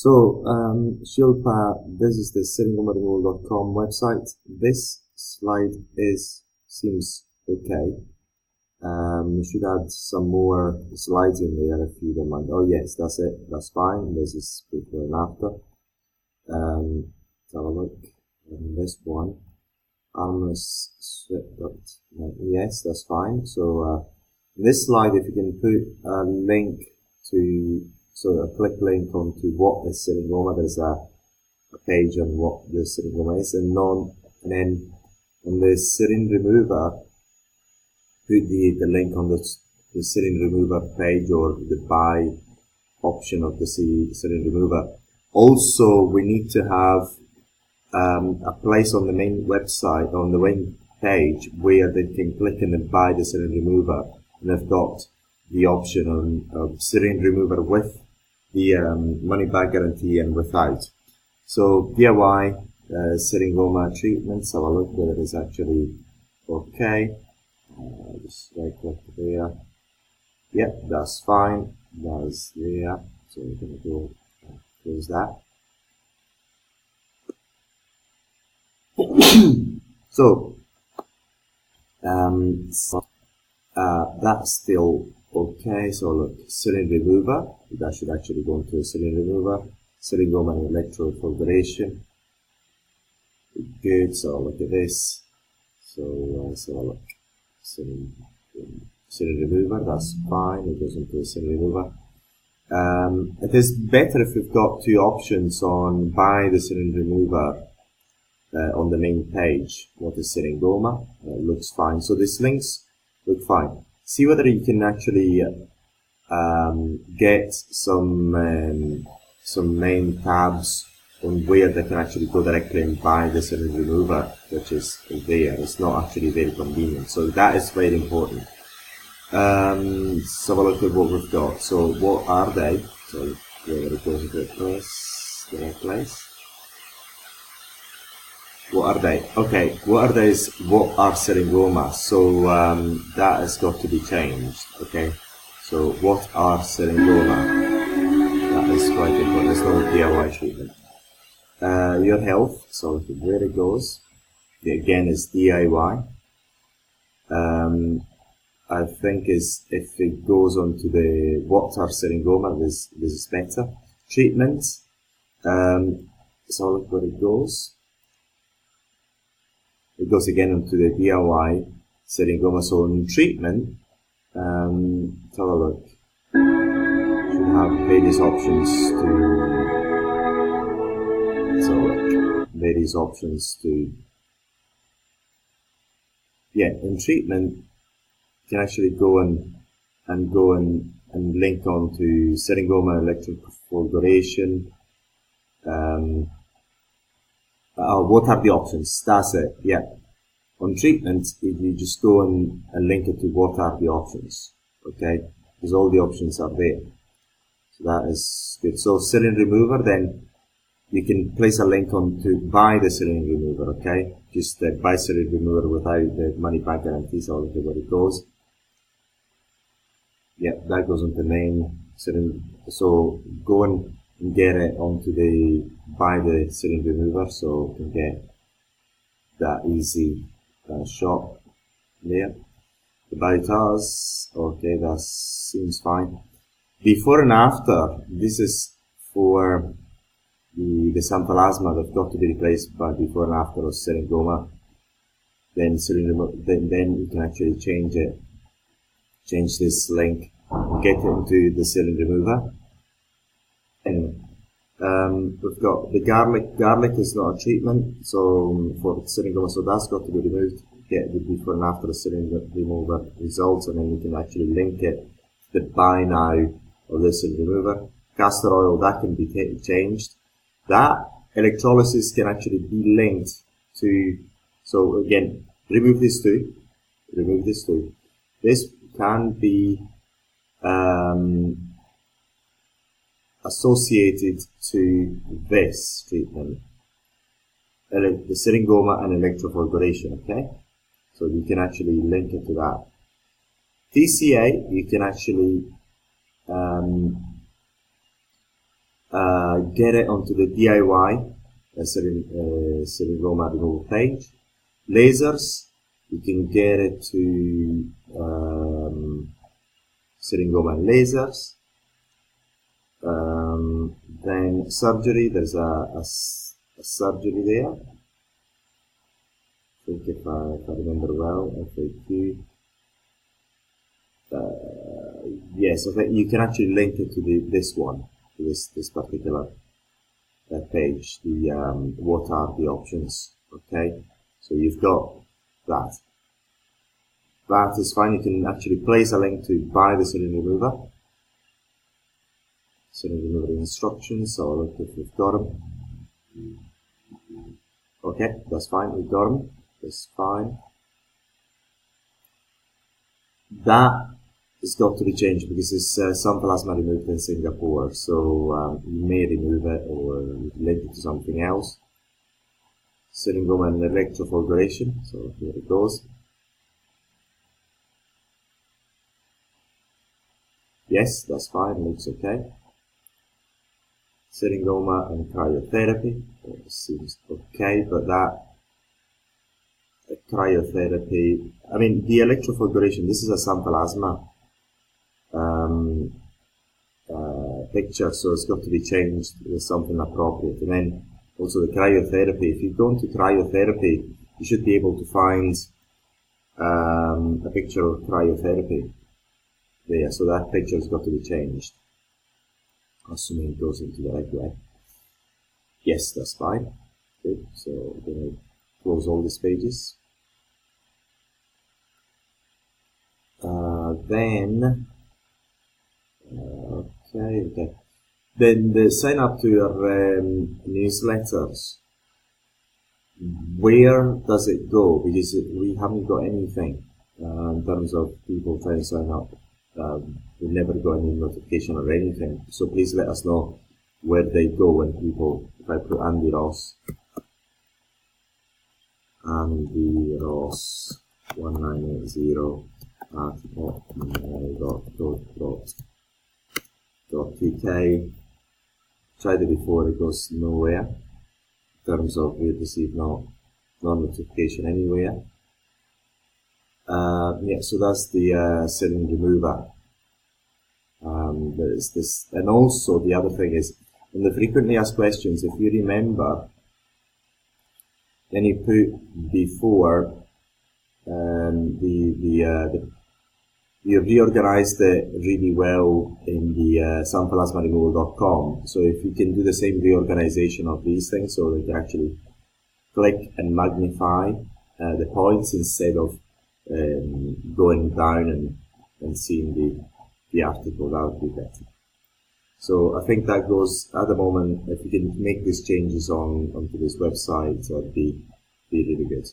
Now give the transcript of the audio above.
So, Shilpa, this is the SittingRoomRemoval.com website. This slide seems okay. We should add some more slides in there if you don't mind. Oh yes, that's it. That's fine. This is before and after. Let's have a look. This one, armless sweat. Yes, that's fine. So in this slide, if you can put a link to, so a click link onto what is Sitting-Roma. There's a page on what the Sitting-Roma is, and then on the Sitting Remover, put the link on the Sitting Remover page or the buy option of the Sitting Remover. Also, we need to have a place on the main website, on the main page, where they can click and buy the Sitting Remover, and they've got the option of Sitting Remover with the money back guarantee and without. So DIY Sitting-Roma treatments, have a look whether it's actually okay. Just right click there. Yep, that's fine. That's there. So we're going to go close that. So that's still okay. So look, Sitting Remover, that should actually go into Sitting Remover. Sitting-Roma and electrofiltration. Good. So look at this. So let's have a look. Sitting Remover, that's fine. It goes into Sitting Remover. It is better if you've got two options on buy the Sitting Remover on the main page. What is Sitting-Roma? Looks fine. So these links look fine. See whether you can actually get some main tabs on where they can actually go directly and buy the Sitting Remover, which is there. It's not actually very convenient. So that is very important. Let's have a look at what we've got. So what are they? So whether it goes into the right place. What are they? Okay, what are these? What are Sitting-Roma? So that has got to be changed. Okay, so what are Sitting-Roma? That is quite important. It's not a DIY treatment. Your health. So where it goes, again is DIY. I think if it goes on to the what are Sitting-Roma, this is better. Treatments. So look where it goes. It goes again into the DIY Sitting-Roma. So in treatment, let's have a look. Should have various options in treatment, you can actually go and link on to Sitting-Roma electrofiltration. What are the options? That's it. Yeah. On treatment, if you just go and link it to what are the options, okay? Because all the options are there. So that is good. So Sitting Remover, then you can place a link on to buy the Sitting Remover, okay? Just buy Sitting Remover without the money back guarantee. So look at where it goes. Yeah, that goes on the main Sitting. So go and get it onto the buy the Sitting Remover, so you can get that easy shot there. About us, okay, that seems fine. Before and after, this is for the Sanplasma that got to be replaced by before and after of Sitting-Roma. Then then you can actually change this link, get it into the Sitting Remover. Anyway, we've got the garlic. Garlic is not a treatment, so for Sitting-Roma, so that's got to be removed. Get the before and after the Sitting Remover results, and then you can actually link it to the buy now of the Sitting Remover. Castor oil, that can be changed. That electrolysis can actually be linked to. So again, remove these two. Remove this two. This can be associated to this treatment, the Sitting-Roma and electrofiltration, okay? So you can actually link it to that. TCA, you can actually get it onto the DIY Syringoma removal page. Lasers, you can get it to Syringoma lasers. Then surgery, there's a surgery there. I think if I remember well, FAQ. Yes, I think you can actually link it to this one, to this particular page. The what are the options? Okay, so you've got that. That is fine. You can actually place a link to buy the syringe remover. Syringe remover instructions. So look if we've got them. Okay, that's fine. We've got them. That's fine. That has got to be changed because it's some plasma removed in Singapore, so you may remove it or link it to something else. Syringoma and electrofulguration, so here it goes. Yes, that's fine, looks okay. Syringoma and cryotherapy, it seems okay, but that cryotherapy, I mean, the electrofulguration, this is a sample asthma picture, so it's got to be changed with something appropriate. And then also the cryotherapy, if you go into cryotherapy, you should be able to find a picture of cryotherapy there, so that picture has got to be changed, assuming it goes into the right way. Yes, that's fine. Good, so we're going to close all these pages. Okay. Then the sign up to your newsletters. Where does it go? Because we haven't got anything in terms of people trying to sign up. We never got any notification or anything. So please let us know where they go when people. If I put Andy Ross 1980 at hotmail.co.uk. Tried it before, it goes nowhere in terms of we receive no notification anywhere. Yeah, so that's the syringe remover. There's this, and also the other thing is in the frequently asked questions, if you remember, then you put before you reorganized it really well in the sampleplasmaremoval.com. So if you can do the same reorganization of these things, so they can actually click and magnify the points instead of going down and seeing the article, that would be better. So I think that goes at the moment. If you can make these changes onto this website, that'd be really good.